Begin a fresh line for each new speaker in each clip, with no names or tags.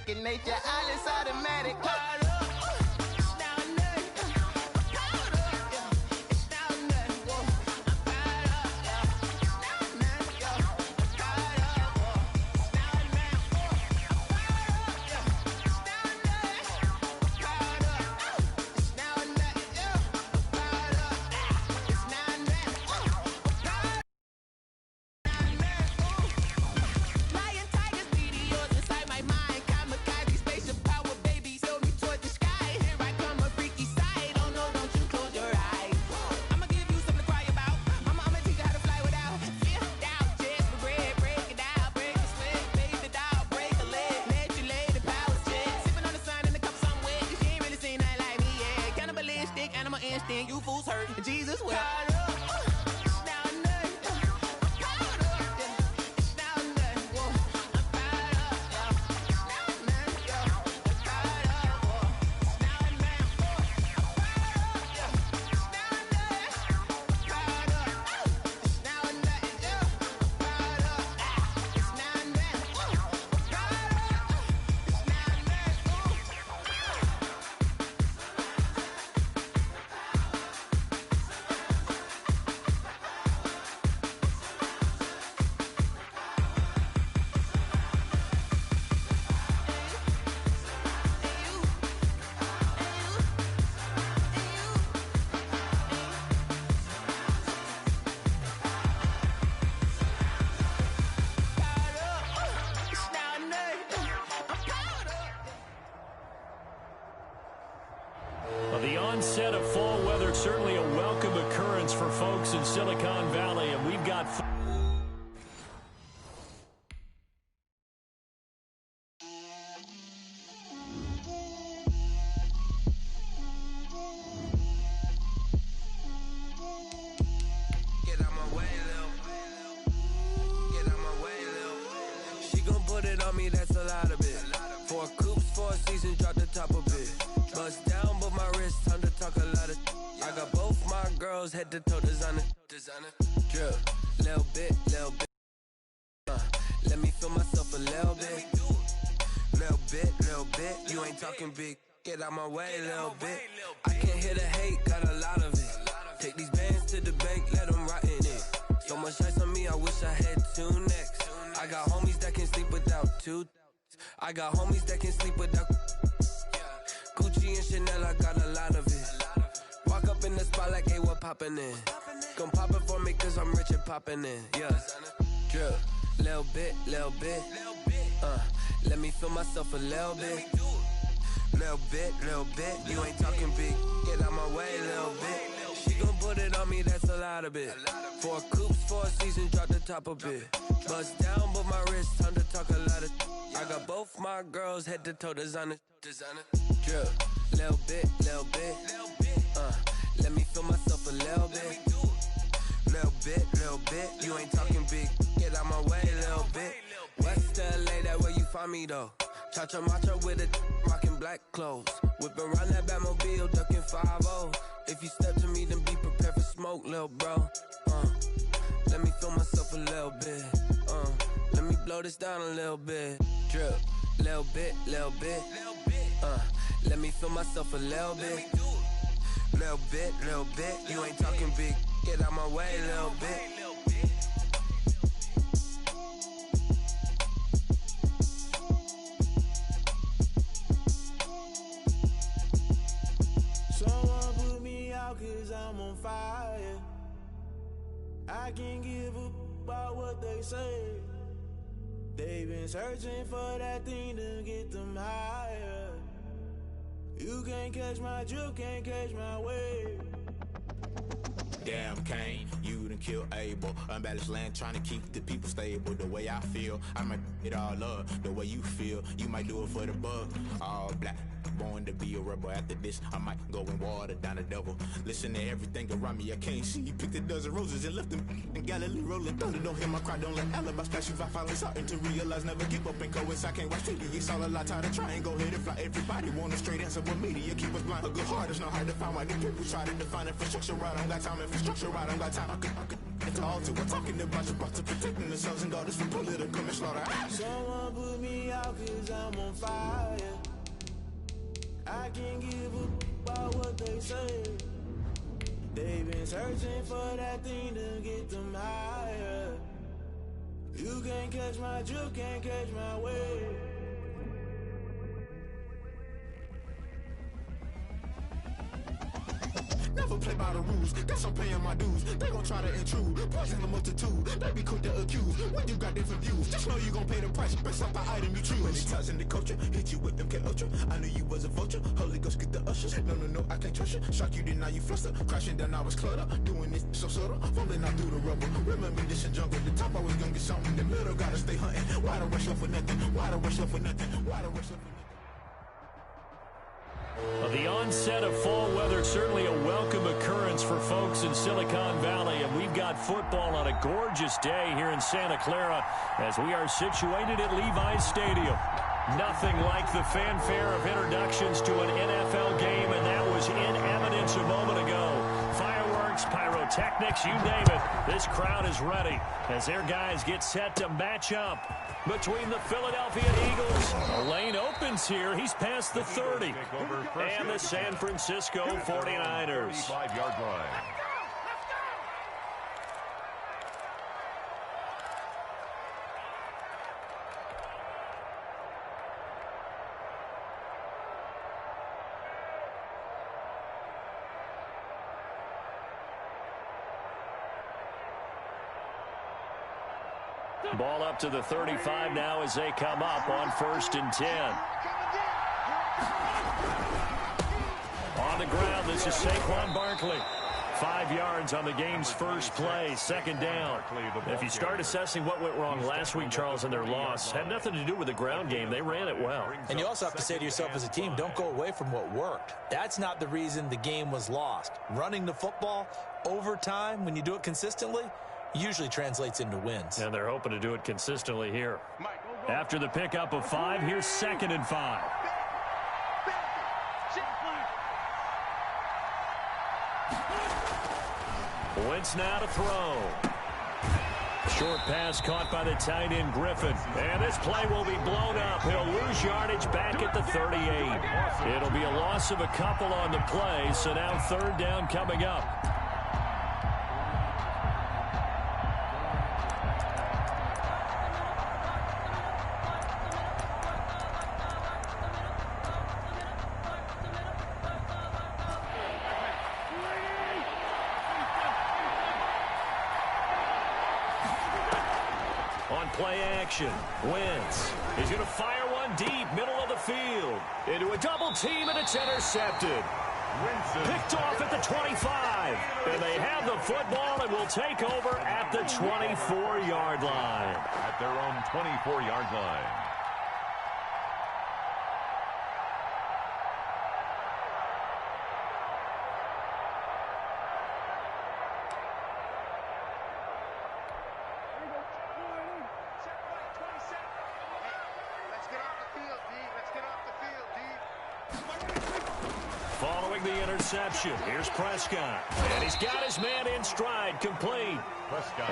second nature. All is automatic. Caught up. You fools hurt. Jesus will.
The onset of fall weather, certainly a welcome occurrence for folks in Silicon Valley, and we've got...
Get out my way, Lil. Get out my way, Lil. She gon' put it on me, that's a lot of it. 4 coops, 4 seasons, drop the top a bit. Bust down, but my wrist, time to talk a lot of. I got both my girls head to toe designer. Drip, little bit, little bit. Let me feel myself a little bit. Little bit, little bit. You ain't talking big. Get out my way, little bit. I can't hear the hate, got a lot of it. Take these bands to the bank, let them rot in it. So much ice on me, I wish I had 2 necks. I got homies that can sleep without 2. I got homies that can sleep without. Gucci and Chanel, I got a lot of it. Walk up in the spot like, hey, what poppin' in? Gon' pop it for me, cause I'm rich and poppin' in. Yeah, drip, little bit, little bit. Let me feel myself a little bit. Little bit, little bit. You ain't talking big. Get out my way, little bit. She gon' put it on me, that's a lot of it. 4 coops, 4 seasons, drop the top a bit. Bust down, but my wrist, time to talk a lot of. I got both my girls head to toe designer. Drip, little bit, little bit. Let me feel myself a little bit. Little bit, little bit. You ain't talking big. Get out my way, little bit. West LA, that where you find me though. Cha-cha matcha with a rockin' black clothes. Whip around that Batmobile, ducking 5-0. If you step to me, then be prepared for smoke, little bro. Let me feel myself a little bit. Let me blow this down a little bit. Drip, little bit, little bit. Let me feel myself a little bit. Little bit, little bit. You ain't talking big. Get out my way, little bit.
Someone put me out cause I'm on fire. I can't give a about what they say. They've been searching for that thing to get them higher. You can't catch my drift, can't catch my wave.
Damn, Kane, you done killed Abel. Unbalanced land, trying to keep the people stable. The way I feel, I might it all up. The way you feel, you might do it for the buck. All black, born to be a rebel. After this, I might go and water down the devil. Listen to everything around me, I can't see. He picked a dozen roses and left them in Galilee rolling thunder. Don't hear my cry, don't let alibis flash. If I finally starting to realize, never give up and coincide. Can't watch TV, it's all a lot. Tired of trying, go ahead and fly. Everybody want a straight answer, but media keep us blind. A good heart is not hard to find. Why the people try to define infrastructure right? I don't got time, infrastructure right? I don't got time. I could it's all to we're talking about to protecting the sons and daughters from political slaughter.
Someone put me out cause I'm on fire. I can't give a about what they say. They've been searching for that thing to get them higher. You can't catch my drift, can't catch my wave.
Never play by the rules, guess I'm paying my dues. They gon' try to intrude, poison the multitude. They be quick to accuse, when you got different views. Just know you gon' pay the price, based off the item you choose. Many times in the culture, hit you with them K Ultra. I knew you was a vulture, Holy Ghost get the ushers. No, I can't trust you. Shock you, then now you fluster. Crashing down, I was cluttered. Doing this so subtle, falling out through the rubble. Remember this in jungle, the top I was gonna get something. The middle gotta stay hunting. Why the rush up for nothing? Why the rush up for nothing? Why the rush up for nothing?
The onset of fall weather, certainly a welcome occurrence for folks in Silicon Valley, and we've got football on a gorgeous day here in Santa Clara as we are situated at Levi's Stadium. Nothing like the fanfare of introductions to an NFL game, and that was in evidence a moment ago. Fireworks, pyrotechnics, you name it. This crowd is ready as their guys get set to match up between the Philadelphia Eagles. A lane opens here. He's past the 30. And the San Francisco 49ers.
5-yard line.
Ball up to the 35 now as they come up on 1st and 10. On the ground, this is Saquon Barkley. 5 yards on the game's first play, 2nd down. If you start assessing what went wrong last week, Charles, in their loss, had nothing to do with the ground game. They ran it well.
And you also have to say to yourself as a team, don't go away from what worked. That's not the reason the game was lost. Running the football over time, when you do it consistently, usually translates into wins.
And they're hoping to do it consistently here. After the pickup of 5, here's 2nd and 5. Wentz now to throw. Short pass caught by the tight end Griffin. And this play will be blown up. He'll lose yardage back at the 38. It'll be a loss of a couple on the play, so now 3rd down coming up. Play action. Wentz is going to fire one deep, middle of the field. Into a double team, and it's intercepted. Picked off at the 25. And they have the football and will take over at the 24-yard line.
At their own 24-yard line.
Following the interception, here's Prescott. And he's got his man in stride, complete.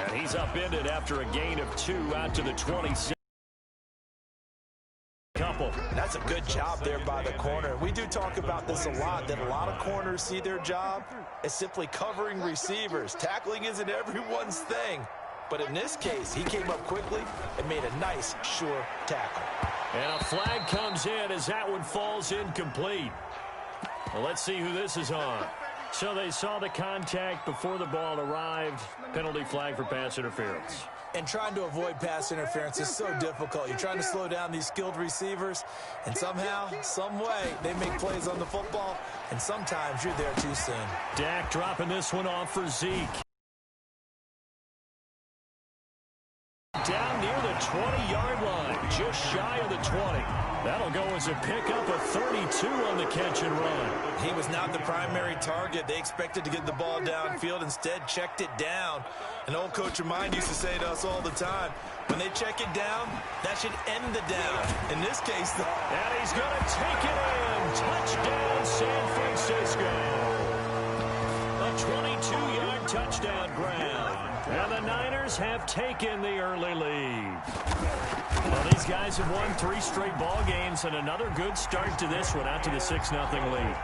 And he's upended after a gain of 2 out to the 26.
That's a good job there by the corner. We do talk about this a lot, that a lot of corners see their job as simply covering receivers. Tackling isn't everyone's thing. But in this case, he came up quickly and made a nice, sure tackle.
And a flag comes in as that one falls incomplete. Well, let's see who this is on. So they saw the contact before the ball arrived. Penalty flag for pass interference.
And trying to avoid pass interference is so difficult. You're trying to slow down these skilled receivers, and somehow, some way, they make plays on the football, and sometimes you're there too soon.
Dak dropping this one off for Zeke. Down near the 20-yard line, just shy of the 20. That'll go as a pickup of 32 on the catch and run.
He was not the primary target. They expected to get the ball downfield, instead checked it down. An old coach of mine used to say to us all the time, when they check it down, that should end the down. In this case,
and he's going to take it in. Touchdown, San Francisco. A 22-yard touchdown grab. And the Niners have taken the early lead. Well, these guys have won 3 straight ball games, and another good start to this one after the 6-0 lead.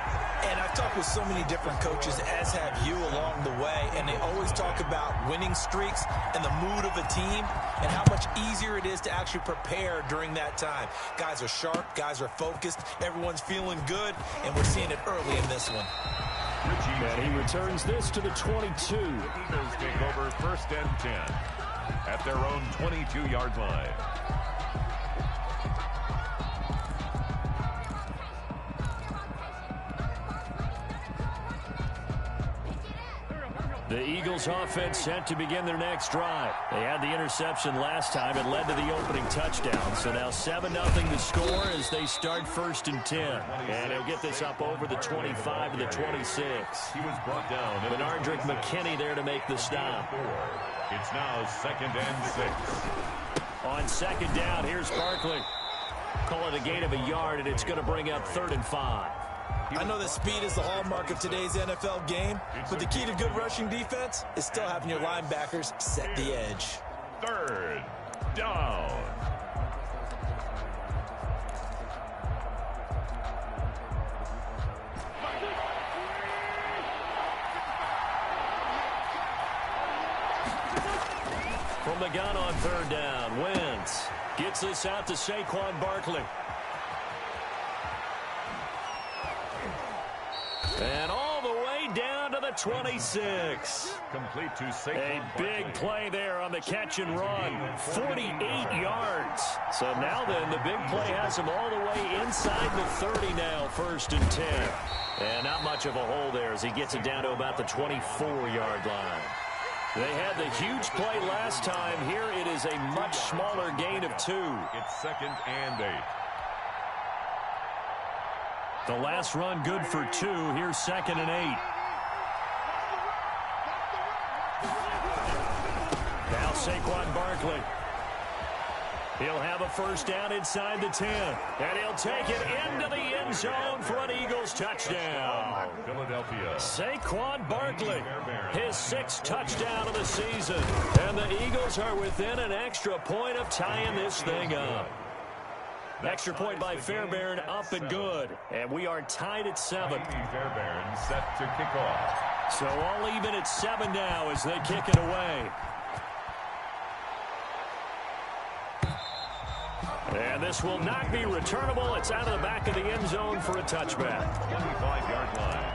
And I've talked with so many different coaches, as have you along the way, and they always talk about winning streaks and the mood of a team and how much easier it is to actually prepare during that time. Guys are sharp, guys are focused, everyone's feeling good, and we're seeing it early in this one.
And he returns this to the 22.
The Eagles take over 1st and 10 at their own 22-yard line.
The Eagles offense set to begin their next drive. They had the interception last time. It led to the opening touchdown. So now 7-0 the score as they start 1st and 10. And he'll get this up over the 25 to the 26.
He was brought down.
Benardrick McKinney there to make the stop.
It's now 2nd and 6.
On 2nd down, here's Barkley. Call it a gain of a yard, and it's going to bring up 3rd and 5.
I know that speed is the hallmark of today's NFL game, but the key to good rushing defense is still having your linebackers set the edge.
3rd down.
From the gun on 3rd down, Wentz gets this out to Saquon Barkley. And all the way down to the 26.
Complete to Saquon
A big play there on the catch and run. 48 yards. So now then, the big play has him all the way inside the 30 now, 1st and 10. And not much of a hole there as he gets it down to about the 24-yard line. They had the huge play last time. Here it is a much smaller gain of 2.
It's 2nd and 8.
The last run good for 2. Here's 2nd and 8. Now Saquon Barkley. He'll have a 1st down inside the 10. And he'll take it into the end zone for an Eagles touchdown.
Philadelphia.
Saquon Barkley, his 6th touchdown of the season. And the Eagles are within an extra point of tying this thing up. Extra point by Fairbairn, up and good. And we are tied at 7.
Fairbairn set to kick off.
So all even at 7 now as they kick it away. And this will not be returnable. It's out of the back of the end zone for a touchback.
25-yard line.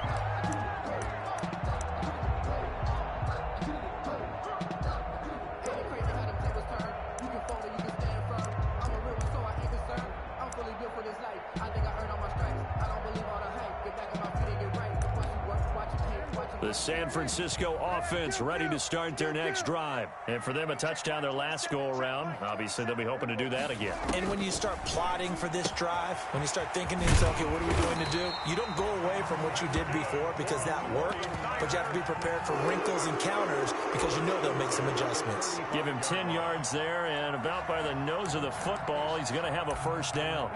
The San Francisco offense ready to start their next drive. And for them, a touchdown their last go-around. Obviously, they'll be hoping to do that again.
And when you start plotting for this drive, when you start thinking to yourself, okay, what are we going to do? You don't go away from what you did before because that worked, but you have to be prepared for wrinkles and counters because you know they'll make some adjustments.
Give him 10 yards there, and about by the nose of the football, he's going to have a 1st down.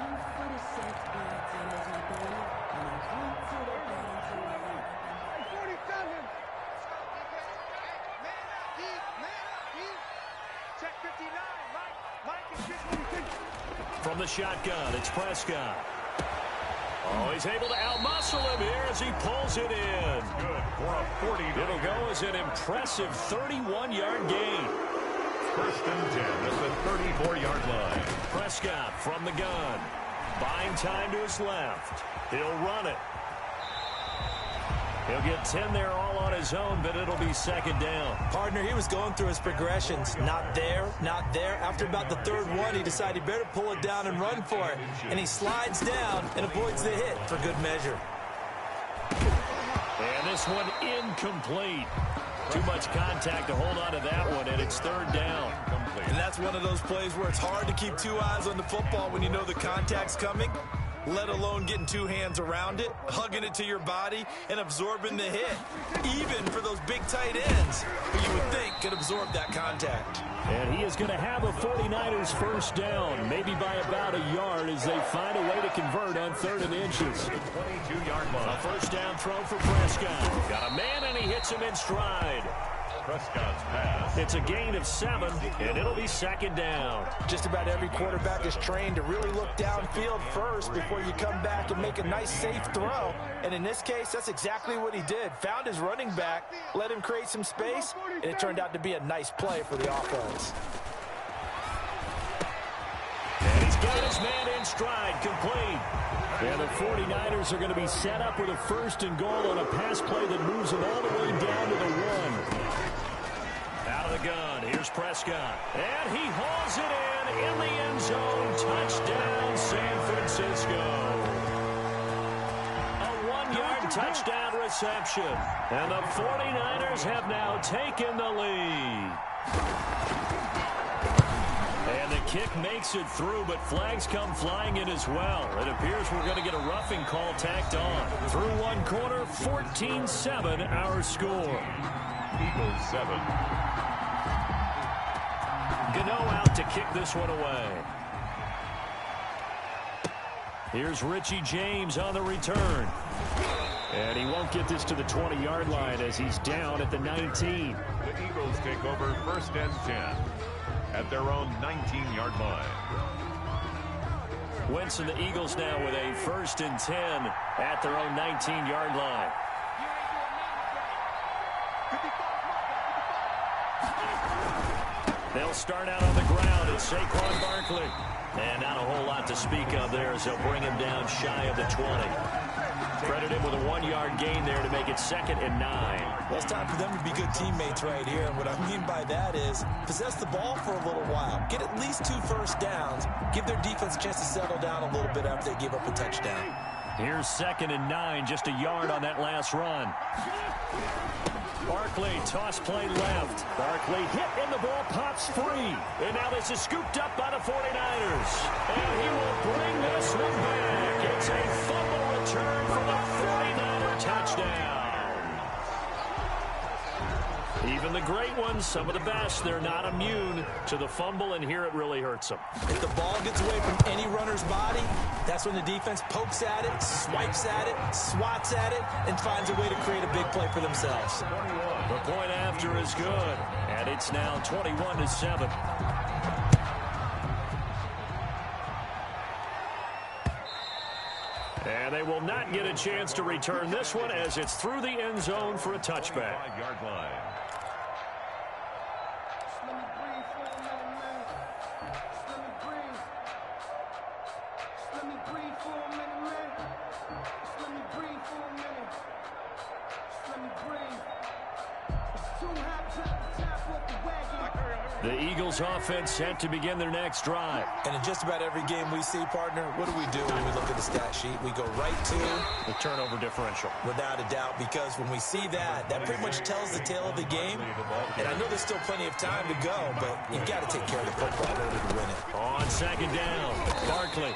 From the shotgun, it's Prescott. Oh, he's able to outmuscle him here as he pulls it in.
Good for a 40.
It'll go as an impressive 31-yard gain.
1st and 10 at the 34-yard line.
Prescott from the gun. Buying time to his left. He'll run it. He'll get 10 there all on his own, but it'll be 2nd down.
Partner, he was going through his progressions. Not there, not there. After about the 3rd one, he decided he better pull it down and run for it. And he slides down and avoids the hit for good measure.
And this one incomplete. Too much contact to hold on to that one, and it's third down.
And that's one of those plays where it's hard to keep two eyes on the football when you know the contact's coming, let alone getting two hands around it, hugging it to your body, and absorbing the hit. Even for those big tight ends who you would think could absorb that contact.
And he is going to have a 49ers first down, maybe by about a yard as they find a way to convert on 3rd and inches.
22-yard line.
A first down throw for Prescott. Got a man, and he hits him in stride.
Prescott's pass.
It's a gain of 7, and it'll be 2nd down.
Just about every quarterback is trained to really look downfield first before you come back and make a nice, safe throw. And in this case, that's exactly what he did. Found his running back, let him create some space, and it turned out to be a nice play for the offense.
And he's got his man in stride, complete. And the 49ers are going to be set up with a 1st and goal on a pass play that moves them all the way down to the 1. Out of the gun, here's Prescott. And he hauls it in the end zone. Touchdown, San Francisco. A 1-yard touchdown reception. And the 49ers have now taken the lead. And the kick makes it through, but flags come flying in as well. It appears we're going to get a roughing call tacked on. Through one quarter, 14-7 our score.
Eagles 7.
Gano out to kick this one away. Here's Richie James on the return. And he won't get this to the 20-yard line as he's down at the 19.
The Eagles take over 1st and 10 at their own 19-yard line.
Wentz and the Eagles now with a 1st and 10 at their own 19-yard line. They'll start out on the ground. It's Saquon Barkley. And not a whole lot to speak of there as they'll bring him down shy of the 20. Credit him with a 1-yard gain there to make it 2nd and 9.
Well, it's time for them to be good teammates right here. And what I mean by that is possess the ball for a little while. Get at least 2 first downs. Give their defense a chance to settle down a little bit after they give up a touchdown.
Here's 2nd and 9, just a yard on that last run. Barkley, toss play left. Barkley hit and the ball pops free. And now this is scooped up by the 49ers. And he will bring this one back. It's a fumble return for the 49er touchdown. Even the great ones, some of the best, they're not immune to the fumble, and here it really hurts them.
If the ball gets away from any runner's body, that's when the defense pokes at it, swipes at it, swats at it, and finds a way to create a big play for themselves.
The point after is good, and it's now 21-7. And they will not get a chance to return this one as it's through the end zone for a touchback.
5-yard line.
The Eagles offense set to begin their next drive.
And in just about every game we see, partner, what do we do when we look at the stat sheet? We go right to
the turnover differential.
Without a doubt, because when we see that, that pretty much tells the tale of the game. And I know there's still plenty of time to go, but you've got to take care of the football in order to win it.
On 2nd down, Barkley.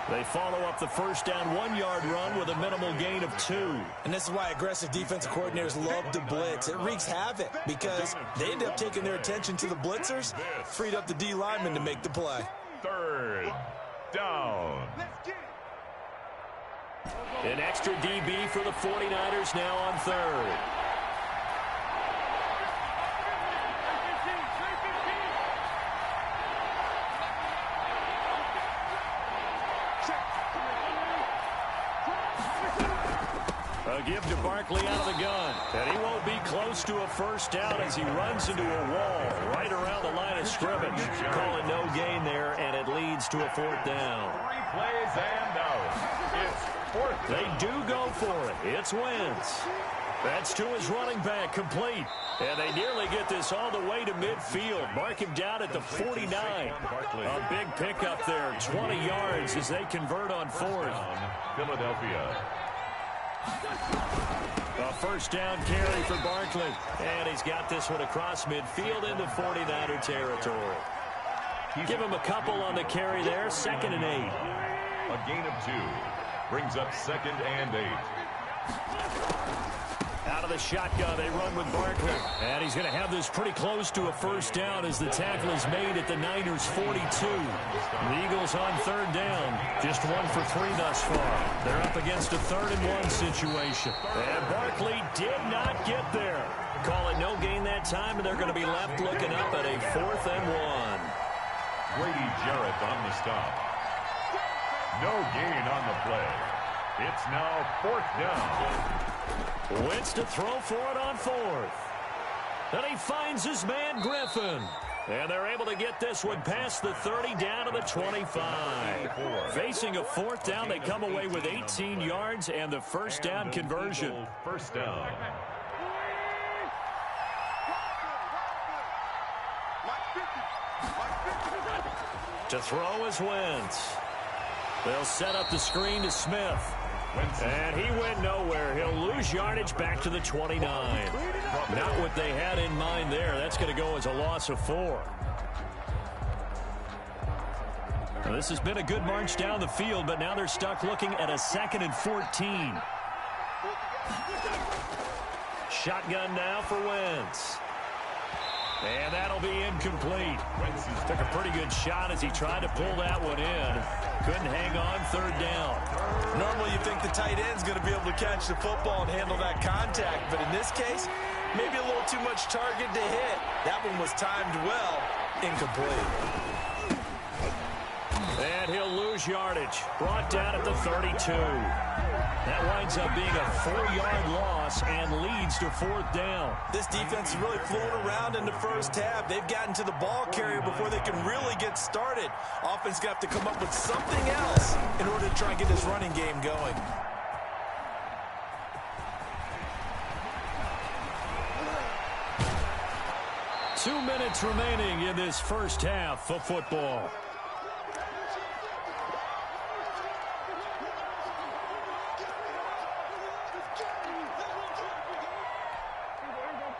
They follow up the first down 1-yard run with a minimal gain of 2.
And this is why aggressive defensive coordinators love to blitz. It wreaks havoc because they end up taking their attention to the blitzers, freed up the D lineman to make the play.
3rd down.
An extra DB for the 49ers now on 3rd. A give to Barkley out of the gun. And he won't be close to a first down as he runs into a wall right around the line of scrimmage. Calling no gain there, and it leads to a 4th down.
3 plays and out. It's 4th.
They do go for it. It's Wentz. That's to his running back, complete. And they nearly get this all the way to midfield. Mark him down at the 49. A big pickup there, 20 yards as they convert on 4th.
Philadelphia.
A first down carry for Barkley. And he's got this one across midfield into 49er territory. Give him a couple on the carry there. 2nd and 8.
A gain of 2. Brings up 2nd and 8.
Out of the shotgun, they run with Barkley. And he's going to have this pretty close to a first down as the tackle is made at the Niners' 42. The Eagles on 3rd down. Just 1 for 3 thus far. They're up against a 3rd and 1 situation. And Barkley did not get there. Call it no gain that time, and they're going to be left looking up at a 4th and 1.
Grady Jarrett on the stop. No gain on the play. It's now 4th down.
Wentz to throw for it on 4th. And he finds his man Griffin. And they're able to get this one past the 30 down to the 25. Facing a 4th down, they come away with 18 yards and the first down conversion.
First down.
To throw is Wentz. They'll set up the screen to Smith. And he went nowhere. He'll lose yardage back to the 29. Not what they had in mind there. That's going to go as a loss of 4. Now, this has been a good march down the field, but now they're stuck looking at a 2nd and 14. Shotgun now for Wentz. And that'll be incomplete. Took a pretty good shot as he tried to pull that one in. Couldn't hang on 3rd down.
Normally you think the tight end's going to be able to catch the football and handle that contact, but in this case, maybe a little too much target to hit. That one was timed well. Incomplete.
And he'll lose yardage. Brought down at the 32. That winds up being a 4-yard loss and leads to 4th down.
This defense is really fooling around in the first half. They've gotten to the ball carrier before they can really get started. Offense got to come up with something else in order to try and get this running game going.
Two minutes remaining in this first half of football.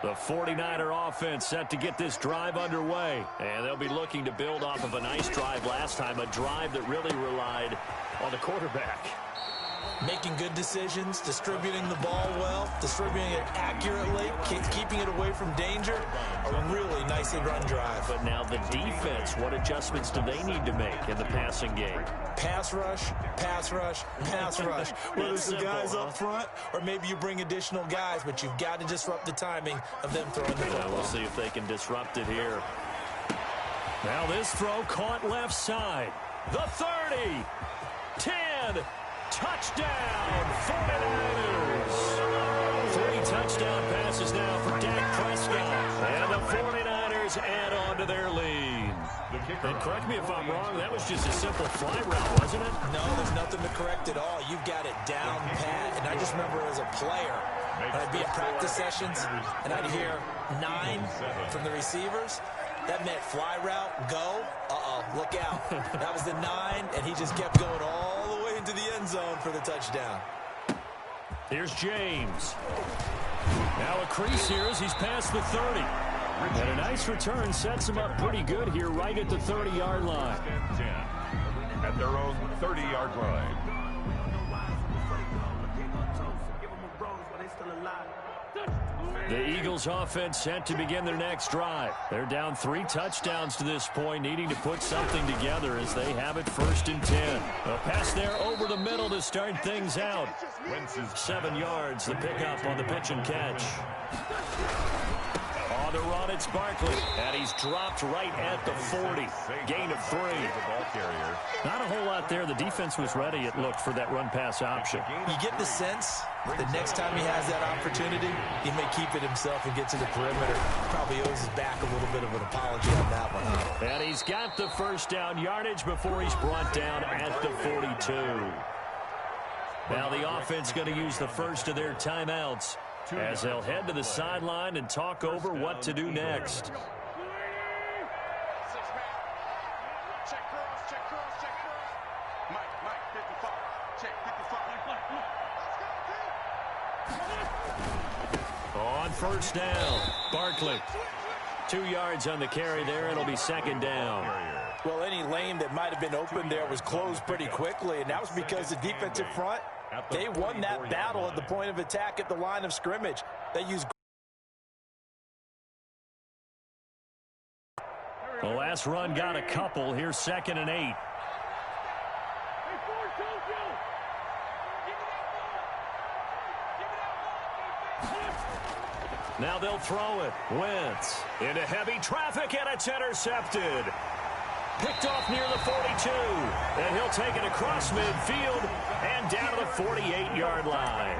The 49er offense set to get this drive underway. And they'll be looking to build off of a nice drive last time, a drive that really relied on the quarterback.
Making good decisions, distributing the ball well, distributing it accurately, keeping it away from danger. A really nicely run drive.
But now the defense, what adjustments do they need to make in the passing game?
Pass rush, pass rush, pass rush. Whether it's the guys up front or maybe you bring additional guys, but you've got to disrupt the timing of them throwing the football.
We'll see if they can disrupt it here. Now this throw caught left side. The 30, 10, touchdown, 49ers. 3 touchdown passes now for Dak Prescott. And the 49ers add on to their lead. And correct me if I'm wrong, that was just a simple fly route, wasn't it?
No, there's nothing to correct at all. You've got it down pat. And I just remember as a player, when I'd be at practice sessions, and I'd hear 9 from the receivers. That meant fly route, go, look out. That was the 9, and he just kept going all the way into the end zone for the touchdown.
Here's James. Now a crease here as he's past the 30. And a nice return sets him up pretty good here right at the 30-yard line.
At their own 30-yard line.
The Eagles offense set to begin their next drive. They're down 3 touchdowns to this point, needing to put something together as they have it 1st and 10. A pass there over the middle to start things out. 7 yards, the pickup on the pitch and catch. On the run, it's Barkley, and he's dropped right at the 40. Gain of 3. Not a whole lot there. The defense was ready, it looked, for that run-pass option.
You get the sense that next time he has that opportunity, he may keep it himself and get to the perimeter. Probably owes his back a little bit of an apology on that one.
And he's got the first down yardage before he's brought down at the 42. Now the offense going to use the first of their timeouts as they'll head to the sideline and talk over what to do next. first down. Barkley. 2 yards on the carry there. It'll be second down.
Well, any lane that might have been open there was closed pretty quickly, and that was because the defensive front, they won that battle at the point of attack at the line of scrimmage. They used.
The last run got a couple. Here's 2nd and 8. Now they'll throw it. Wentz into heavy traffic, and it's intercepted. Picked off near the 42. And he'll take it across midfield and down to the 48-yard line.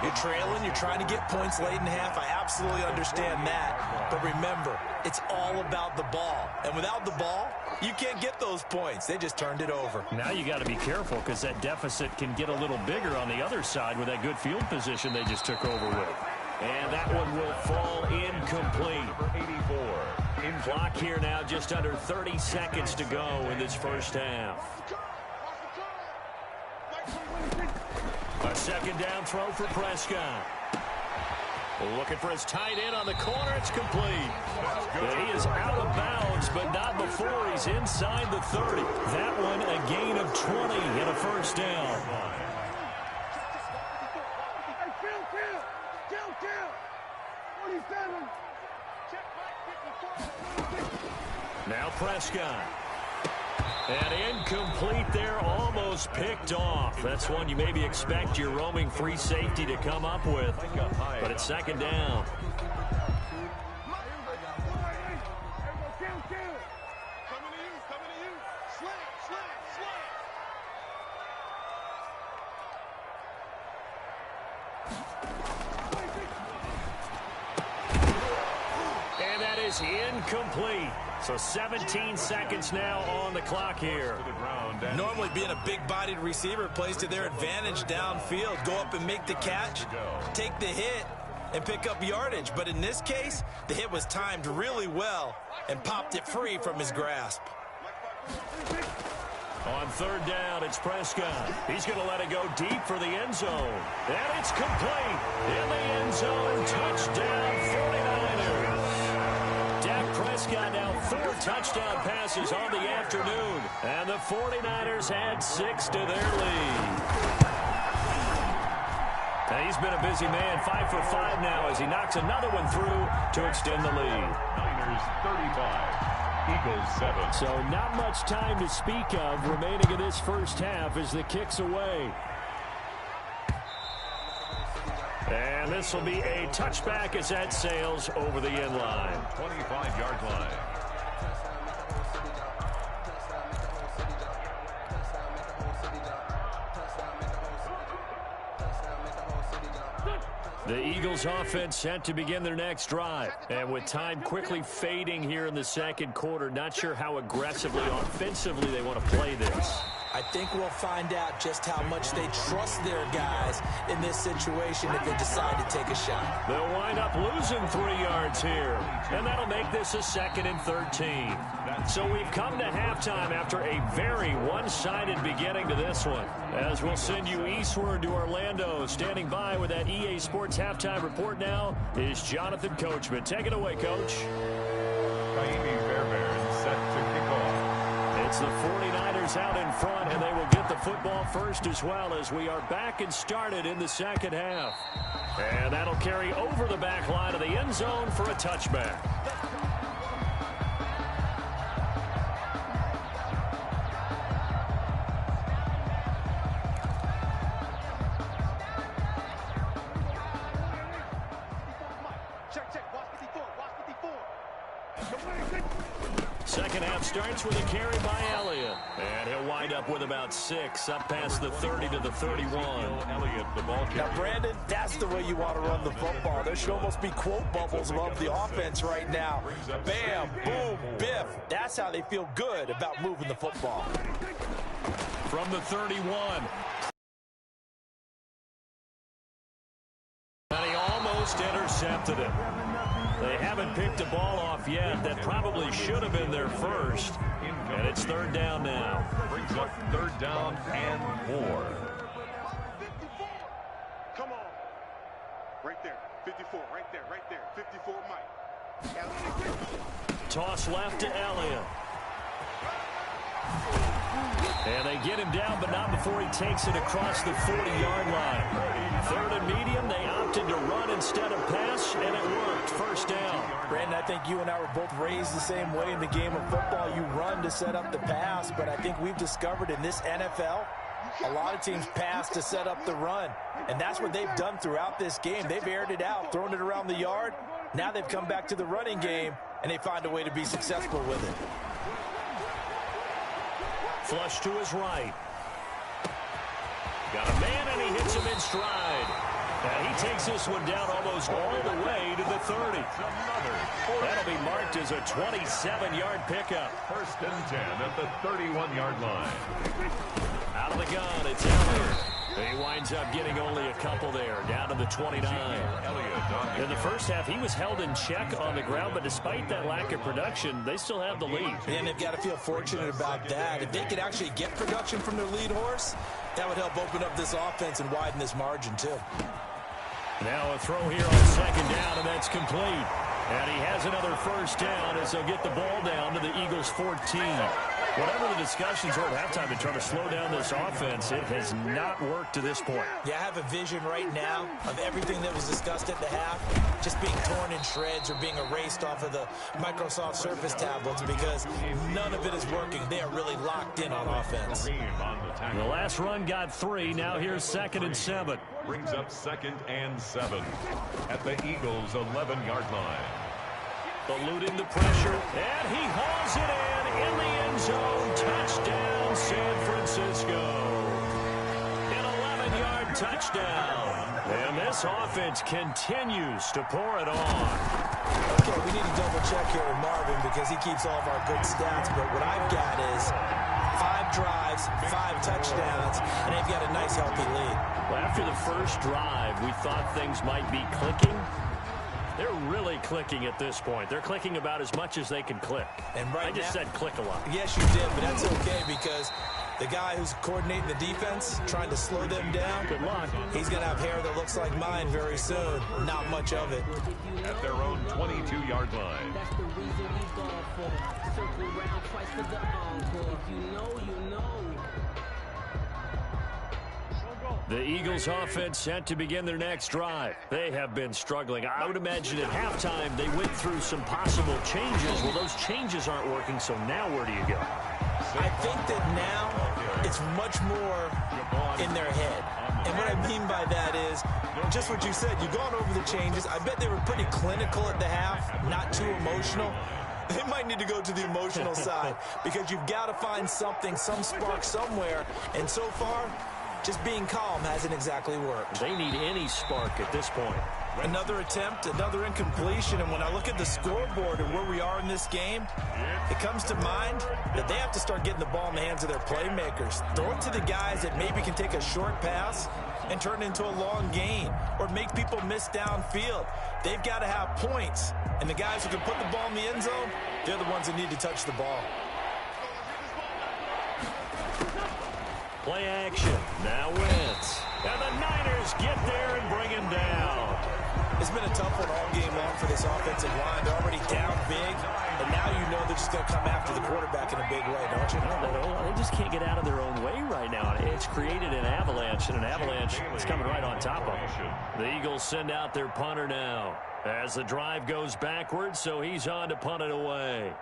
You're trailing, you're trying to get points late in half. I absolutely understand that. But remember, it's all about the ball. And without the ball, you can't get those points. They just turned it over.
Now you got to be careful because that deficit can get a little bigger on the other side with that good field position they just took over with. And that one will fall incomplete.
84.
Clock here now, just under 30 seconds to go in this first half. A second down throw for Prescott. Looking for his tight end on the corner. It's complete. He is out of bounds, but not before he's inside the 30. That one a gain of 20 and a first down. Now Prescott. And incomplete there, almost picked off. That's one you maybe expect your roaming free safety to come up with. But it's second down. And that is incomplete. So 17 seconds now on the clock here.
Normally being a big-bodied receiver plays to their advantage downfield. Go up and make the catch, take the hit, and pick up yardage. But in this case, the hit was timed really well and popped it free from his grasp.
On third down, it's Prescott. He's going to let it go deep for the end zone. And it's complete. In the end zone, touchdown 49ers. Dak Prescott now 4 touchdown passes on the afternoon. And the 49ers add 6 to their lead. And he's been a busy man, 5 for 5 now as he knocks another one through to extend the lead.
Niners 35. Eagles 7.
So not much time to speak of remaining in this first half as the kick's away. And this will be a touchback as that sails over the end line.
25-yard line.
The Eagles offense set to begin their next drive. And with time quickly fading here in the second quarter, not sure how aggressively offensively they want to play this.
I think we'll find out just how much they trust their guys in this situation if they decide to take a shot.
They'll wind up losing 3 yards here, and that'll make this a 2nd and 13. So we've come to halftime after a very one-sided beginning to this one. As we'll send you eastward to Orlando. Standing by with that EA Sports halftime report now is Jonathan Coachman. Take it away, Coach.
Miami Bearbears set to kick off.
It's the 49ers out in front, and they will get the football first as well as we are back and started in the second half. And that'll carry over the back line of the end zone for a touchback. Second half starts with a carry by Elliott. And he'll wind up with about 6 up past the 30 to the 31.
Elliott, the ball carrier.
Now, Brandon, that's the way you want to run the football. There should almost be quote bubbles above the offense right now. Bam, boom, biff. That's how they feel good about moving the football.
From the 31. And he almost intercepted it. They haven't picked a ball off yet. That probably should have been their first. And it's third down now.
Brings up third down and 4.
Come on. Right there.
54, right there, 54 Mike.
Toss left to Elliott. And they get him down, but not before he takes it across the 40-yard line. Third and medium, they opted to run instead of pass, and it worked. First down.
Brandon, I think you and I were both raised the same way in the game of football. You run to set up the pass, but I think we've discovered in this NFL, a lot of teams pass to set up the run. And that's what they've done throughout this game. They've aired it out, thrown it around the yard. Now they've come back to the running game, and they find a way to be successful with it.
Flush to his right. Got a man, and he hits him in stride. And he takes this one down almost all the way to the 30. That'll be marked as a 27-yard pickup.
First and 10 at the 31-yard line.
Out of the gun, it's Elliott. He winds up getting only a couple there, down to the 29. In the first half, he was held in check on the ground, but despite that lack of production, they still have the lead.
And they've got to feel fortunate about that. If they could actually get production from their lead horse, that would help open up this offense and widen this margin, too.
Now a throw here on second down, and that's complete. And he has another first down as they'll get the ball down to the Eagles' 14. Whatever the discussions were at halftime to try to slow down this offense, it has not worked to this point.
Yeah, I have a vision right now of everything that was discussed at the half just being torn in shreds or being erased off of the Microsoft Surface tablets because none of it is working. They are really locked in on offense.
The last run got 3. Now here's 2nd and 7.
Brings up 2nd and 7 at the Eagles' 11-yard line.
Eluding the pressure, and he hauls it in the end zone. Touchdown, San Francisco. An 11-yard touchdown. And this offense continues to pour it on.
Okay, we need to double-check here with Marvin because he keeps all of our good stats, but what I've got is 5 drives, 5 touchdowns, and they've got a nice, healthy lead.
Well, after the first drive, we thought things might be clicking. They're really clicking at this point. They're clicking about as much as they can click.
And right
I just said click a lot.
Yes, you did, but that's okay because the guy who's coordinating the defense, trying to slow them down,
good luck.
He's going to have hair that looks like mine very soon. Not much of it.
At their own 22-yard line.
That's the reason we go for. Circle around twice for the encore. If you know, you know.
The Eagles offense set to begin their next drive. They have been struggling. I would imagine at halftime they went through some possible changes. Well, those changes aren't working, so now where do you go?
I think that now it's much more in their head. And what I mean by that is just what you said. You've gone over the changes. I bet they were pretty clinical at the half, not too emotional. They might need to go to the emotional side because you've got to find something, some spark somewhere. And so far, just being calm hasn't exactly worked.
They need any spark at this point.
Another attempt, another incompletion, and when I look at the scoreboard and where we are in this game, it comes to mind that they have to start getting the ball in the hands of their playmakers. Throw it to the guys that maybe can take a short pass and turn it into a long gain or make people miss downfield. They've got to have points, and the guys who can put the ball in the end zone, they're the ones that need to touch the ball.
Play action. Now Wentz. And the Niners get there and bring him down.
It's been a tough one all game long for this offensive line. They're already down big, and now you know they're just going to come after the quarterback in a big way, don't you?
They just can't get out of their own way right now. It's created an avalanche, and an avalanche is coming right on top of them. The Eagles send out their punter now as the drive goes backwards, so he's on to punt it away.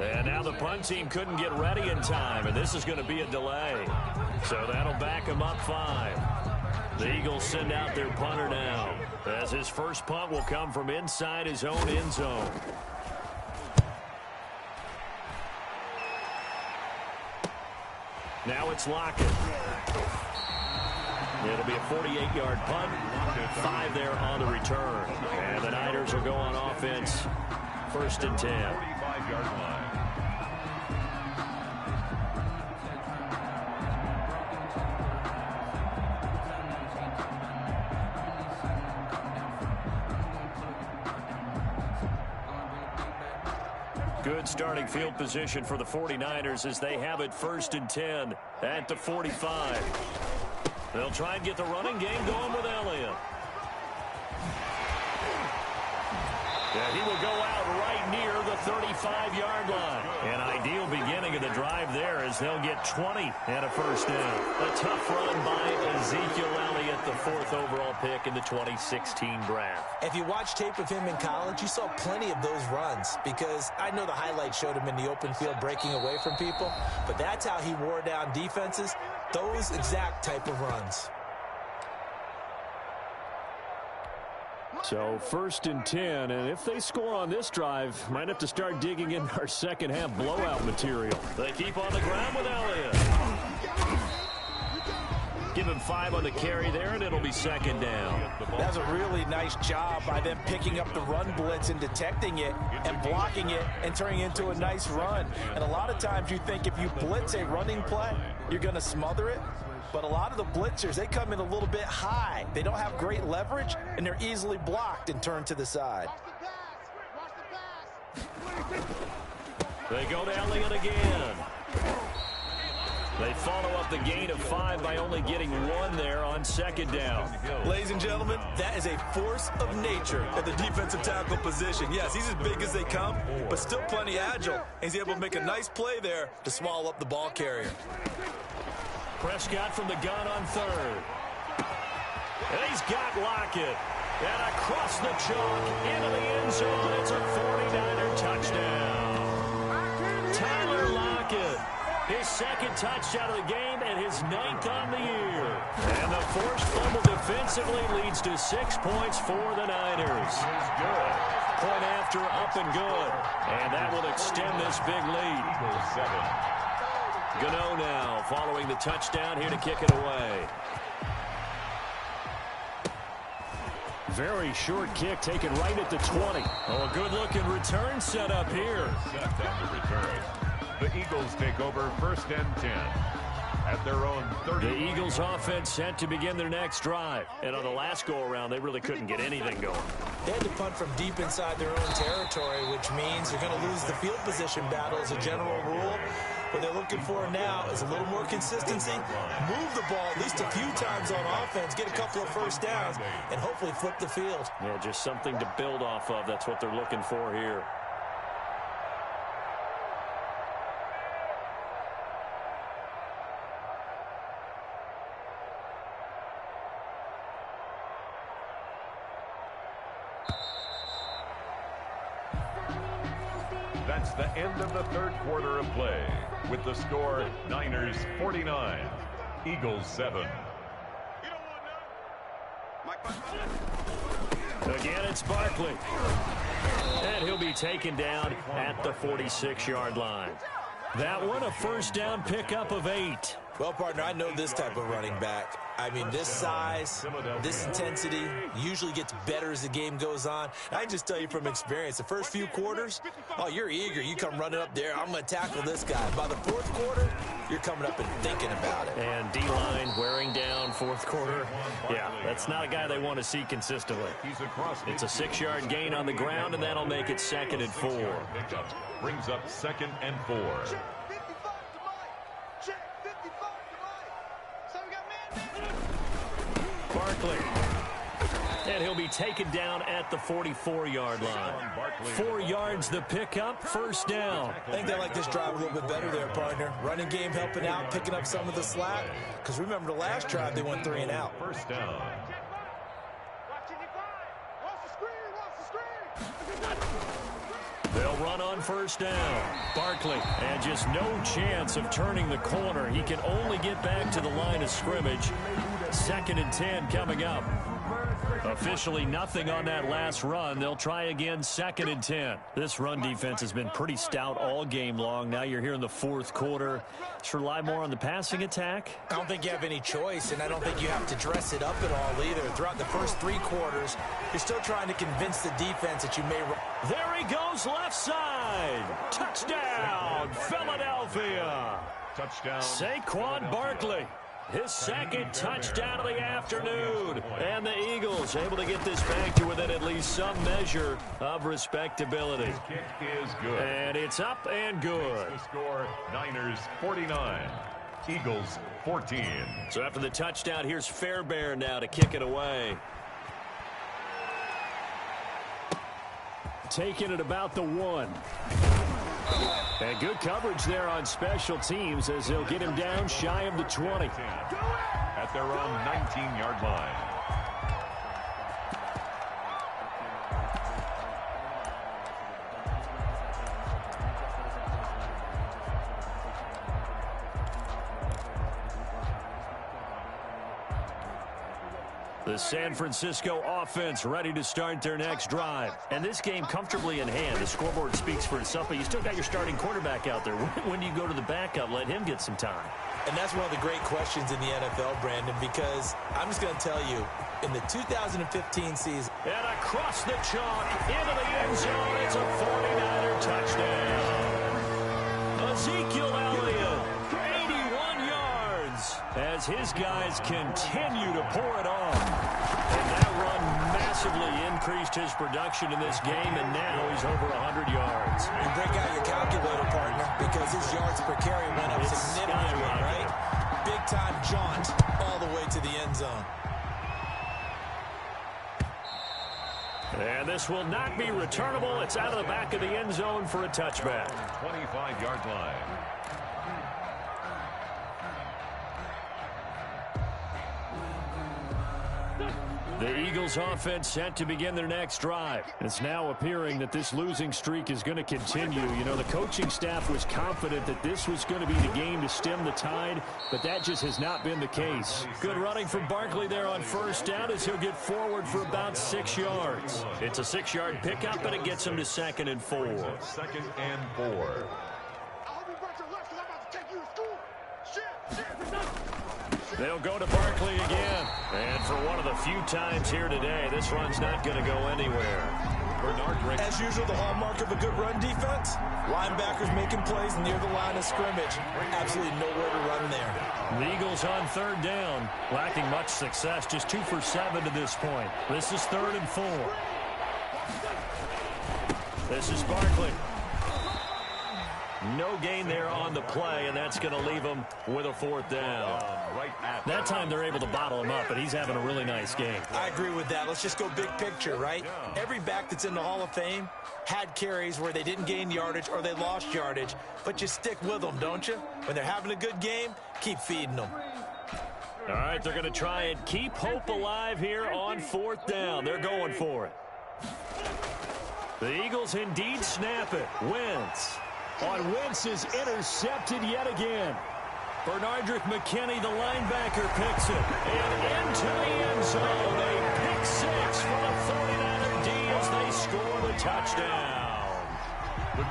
And now the punt team couldn't get ready in time, and this is going to be a delay. So that'll back them up 5. The Eagles send out their punter now, as his first punt will come from inside his own end zone. Now it's Lockett. It'll be a 48-yard punt, 5 there on the return. And the Niners will go on offense, 1st and 10.
45-yard line.
Good starting field position for the 49ers as they have it 1st and 10 at the 45. They'll try and get the running game going with Elliott. Yeah, he will go out right near the 35-yard line. An ideal beginning of the drive there as they'll get 20 and a first down. A tough run by Ezekiel Elliott, the 4th overall pick in the 2016 draft.
If you watch tape of him in college, you saw plenty of those runs because I know the highlights showed him in the open field breaking away from people, but that's how he wore down defenses, those exact type of runs.
So 1st and 10, and if they score on this drive, might have to start digging in our second half blowout material. They keep on the ground with Elliott. Give him 5 on the carry there, and it'll be 2nd down.
That's a really nice job by them picking up the run blitz and detecting it and blocking it and turning it into a nice run. And a lot of times you think if you blitz a running play, you're going to smother it. But a lot of the blitzers, they come in a little bit high. They don't have great leverage, and they're easily blocked and turned to the side.
They go to Elliott again. They follow up the gain of 5 by only getting 1 there on 2nd down.
Ladies and gentlemen, that is a force of nature at the defensive tackle position. Yes, he's as big as they come, but still plenty agile. He's able to make a nice play there to swallow up the ball carrier.
Prescott from the gun on 3rd. And he's got Lockett. And across the chalk into the end zone. It's a 49er touchdown. Tyler Lockett. His 2nd touchdown of the game and his 9th on the year. And the forced fumble defensively leads to 6 points for the Niners. Point after, up and good. And that will extend this big lead. Gano now following the touchdown here to kick it away. Very short kick taken right at the 20. Oh, a good-looking return set up here.
Set on the return. The Eagles take over 1st and 10 at their own 30.
The Eagles offense set to begin their next drive. And on the last go-around, they really couldn't get anything going.
They had to punt from deep inside their own territory, which means they're going to lose the field position battle as a general rule. What they're looking for now is a little more consistency, move the ball at least a few times on offense, get a couple of first downs, and hopefully flip the field.
Yeah, just something to build off of. That's what they're looking for here.
That's the end of the 3rd quarter of play. With the score, Niners 49, Eagles 7.
Again, it's Barkley. And he'll be taken down at the 46-yard line. That one, a first down pickup of 8.
Well, partner, I know this type of running back. I mean, this size, this intensity usually gets better as the game goes on. I can just tell you from experience, the first few quarters, oh, you're eager. You come running up there, I'm going to tackle this guy. By the 4th quarter, you're coming up and thinking about it.
And D-line wearing down 4th quarter. Yeah, that's not a guy they want to see consistently. It's a 6-yard gain on the ground, and that'll make it 2nd and 4.
Brings up 2nd and 4.
Barkley. And he'll be taken down at the 44-yard line. 4 yards the pickup, first down.
I think they like this drive a little bit better there, partner. Running game helping out, picking up some of the slack. Because remember the last drive, they went 3 and out.
First down.
They'll run on first down. Barkley, and just no chance of turning the corner. He can only get back to the line of scrimmage. 2nd and 10 coming up. Officially nothing on that last run. They'll try again, 2nd and 10. This run defense has been pretty stout all game long. Now you're here in the 4th quarter. Should rely more on the passing attack?
I don't think you have any choice, and I don't think you have to dress it up at all either. Throughout the first 3 quarters, you're still trying to convince the defense that you may...
There he goes, left side. Touchdown, Philadelphia.
Touchdown.
Saquon Barkley. his second touchdown of the afternoon. And the Eagles able to get this back to within at least some measure of respectability.
His kick is good.
And it's up and good.
The score, Niners 49, Eagles 14.
So after the touchdown, here's Fairbairn now to kick it away. Taking it about the 1. And good coverage there on special teams as they'll get him down shy of the 20.
At their own 19-yard line.
The San Francisco offense ready to start their next drive. And this game comfortably in hand. The scoreboard speaks for itself, but you still got your starting quarterback out there. When do you go to the backup? Let him get some time.
And that's one of the great questions in the NFL, Brandon, because I'm just going to tell you, in the 2015 season.
And across the chalk, into the end zone, it's a 49er touchdown. Ezekiel Elliott, 81 yards, as his guys continue to pour it on. And that run massively increased his production in this game, and now he's over 100 yards.
You break out your calculator, partner, because his yards per carry went up significantly, right? Big-time jaunt all the way to the end zone.
And this will not be returnable. It's out of the back of the end zone for a touchback.
25-yard line.
The Eagles offense set to begin their next drive. It's now appearing that this losing streak is going to continue. You know, the coaching staff was confident that this was going to be the game to stem the tide, but that just has not been the case. Good running from Barkley there on first down as he'll get forward for about 6 yards. It's a 6-yard pickup, and it gets him to 2nd and 4.
2nd and 4.
They'll go to Barkley again. And for one of the few times here today, this run's not going to go anywhere. Bernard,
as usual, the hallmark of a good run defense, linebackers making plays near the line of scrimmage. Absolutely nowhere to run there.
The Eagles on 3rd down, lacking much success, just 2 for 7 to this point. This is 3rd and 4. This is Barkley. No gain there on the play, and that's going to leave him with a 4th down. That time they're able to bottle him up, and he's having a really nice game.
I agree with that. Let's just go big picture, right? Every back that's in the Hall of Fame had carries where they didn't gain yardage or they lost yardage, but you stick with them, don't you? When they're having a good game, keep feeding them.
All right, they're going to try and keep hope alive here on 4th down. They're going for it. The Eagles indeed snap it. Wentz. Wentz is intercepted yet again. Bernardrick McKinney, the linebacker, picks it. And into the end zone. A pick 6 for the 49er D as they score the touchdown.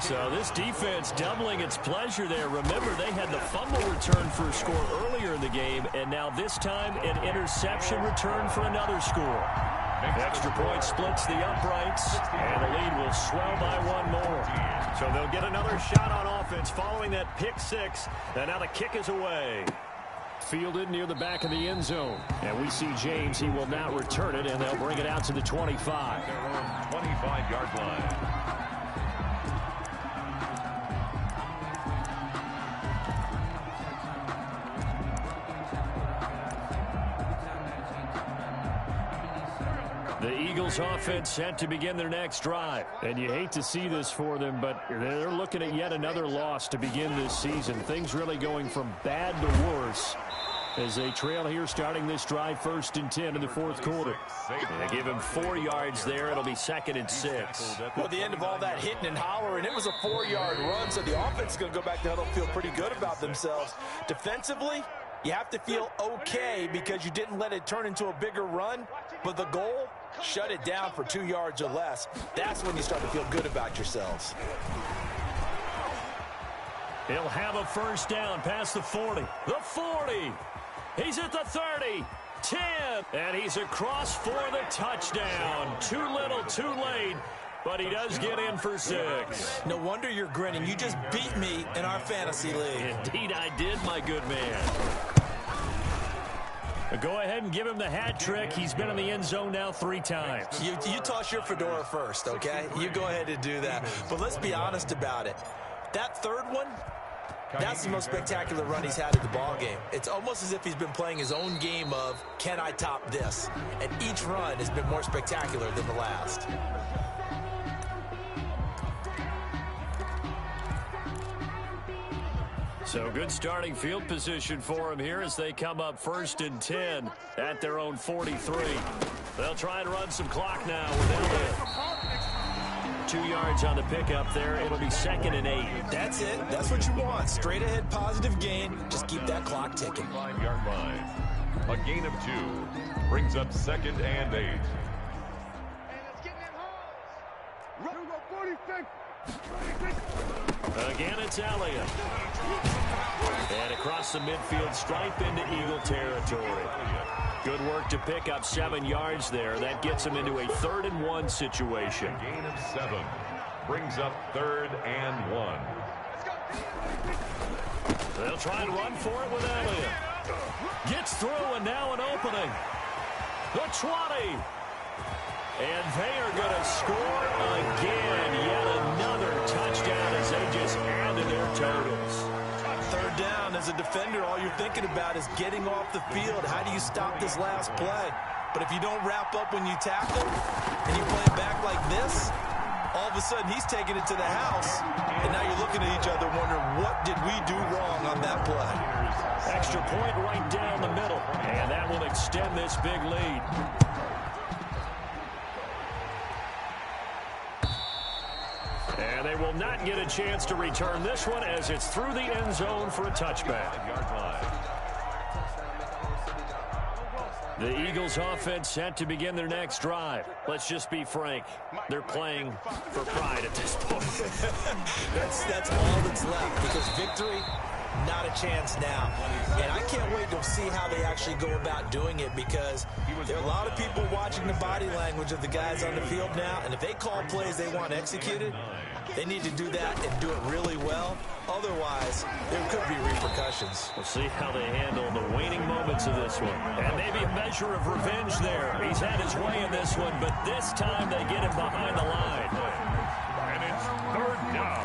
So this defense doubling its pleasure there. Remember, they had the fumble return for a score earlier in the game, and now this time an interception return for another score. Extra point splits the uprights, and the lead will swell by 1 more. So they'll get another shot on offense following that pick 6, and now the kick is away. Fielded near the back of the end zone. And we see James. He will not return it, and they'll bring it out to the 25.
25-yard line.
The Eagles offense set to begin their next drive. And you hate to see this for them, but they're looking at yet another loss to begin this season. Things really going from bad to worse as they trail here starting this drive 1st and 10 in the 4th quarter. They give him 4 yards there. It'll be 2nd and 6.
Well, at the end of all that hitting and hollering, it was a 4-yard run, so the offense is going to go back to how they'll feel pretty good about themselves. Defensively, you have to feel okay because you didn't let it turn into a bigger run, but the goal, shut it down for 2 yards or less. That's when you start to feel good about yourselves.
He'll have a 1st down past the 40. The 40. He's at the 30. 10. And he's across for the touchdown. Too little, too late. But he does get in for 6.
No wonder you're grinning. You just beat me in our fantasy league.
Indeed I did, my good man. Go ahead and give him the hat trick. He's been in the end zone now 3 times.
You toss your fedora first, okay? You go ahead and do that. But let's be honest about it. That third one, that's the most spectacular run he's had in the ballgame. It's almost as if he's been playing his own game of, can I top this? And each run has been more spectacular than the last.
So good starting field position for him here as they come up 1st and 10 at their own 43. They'll try and run some clock now with Elliott. 2 yards on the pickup there. It'll be 2nd and 8.
That's it. That's what you want. Straight ahead positive gain. Just keep that clock ticking.
5-yard line. A gain of 2 brings up 2nd and 8.
Again, it's Elliott. And across the midfield stripe into Eagle territory. Good work to pick up 7 yards there. That gets him into a 3rd and 1 situation.
A gain of 7 brings up 3rd and 1.
They'll try and run for it with Elliott. Gets through and now an opening. The 20. And they are going to score again. Yet another touchdown as they just add to their totals.
3rd down, as a defender, all you're thinking about is getting off the field. How do you stop this last play? But if you don't wrap up when you tackle and you play it back like this, all of a sudden he's taking it to the house. And now you're looking at each other wondering, what did we do wrong on that play?
Extra point right down the middle. And that will extend this big lead. And they will not get a chance to return this one as it's through the end zone for a touchback. The Eagles offense set to begin their next drive. Let's just be frank. They're playing for pride at this point.
That's all that's left, because victory, not a chance now. And I can't wait to see how they actually go about doing it, because there are a lot of people watching the body language of the guys on the field now, and if they call plays they want executed, they need to do that and do it really well. Otherwise, there could be repercussions.
We'll see how they handle the waning moments of this one. And maybe a measure of revenge there. He's had his way in this one, but this time they get him behind the line.
And it's 3rd down.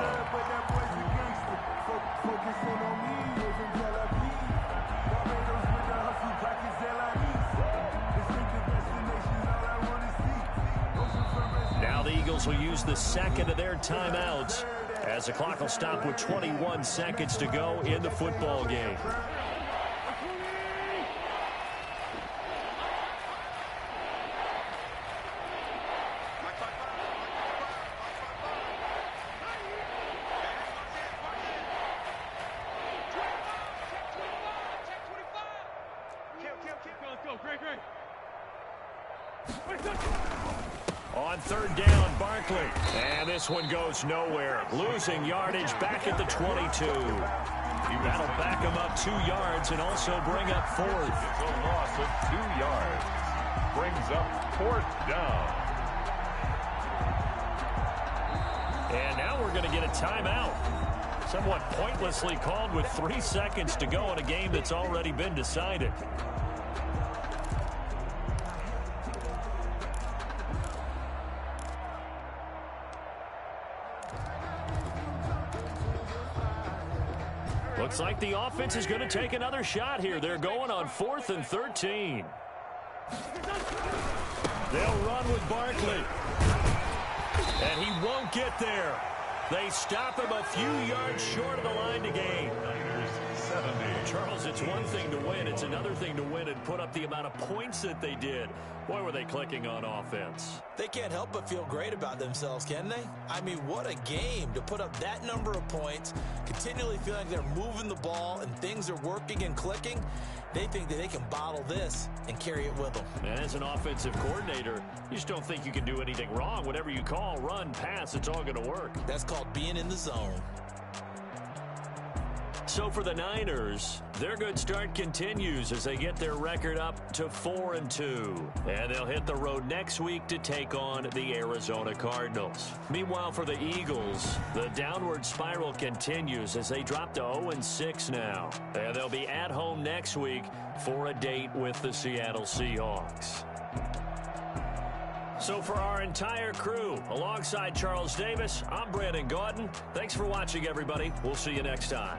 Now the Eagles will use the 2nd of their timeouts as the clock will stop with 21 seconds to go in the football game. On 3rd down, Barkley. And this one goes nowhere. Losing yardage back at the 22. That'll back him up 2 yards and also bring up 4th.
A loss of 2 yards brings up 4th down.
And now we're going to get a timeout. Somewhat pointlessly called with 3 seconds to go in a game that's already been decided. Looks like the offense is going to take another shot here. They're going on 4th and 13. They'll run with Barkley. And he won't get there. They stop him a few yards short of the line to gain. Charles, it's one thing to win. It's another thing to win and put up the amount of points that they did. Boy, were they clicking on offense.
They can't help but feel great about themselves, can they? I mean, what a game to put up that number of points, continually feeling like they're moving the ball and things are working and clicking. They think that they can bottle this and carry it with them.
And as an offensive coordinator, you just don't think you can do anything wrong. Whatever you call, run, pass, it's all going to work.
That's called being in the zone.
So for the Niners, their good start continues as they get their record up to 4-2. And they'll hit the road next week to take on the Arizona Cardinals. Meanwhile, for the Eagles, the downward spiral continues as they drop to 0-6 now. And they'll be at home next week for a date with the Seattle Seahawks. So for our entire crew, alongside Charles Davis, I'm Brandon Gaudin. Thanks for watching, everybody. We'll see you next time.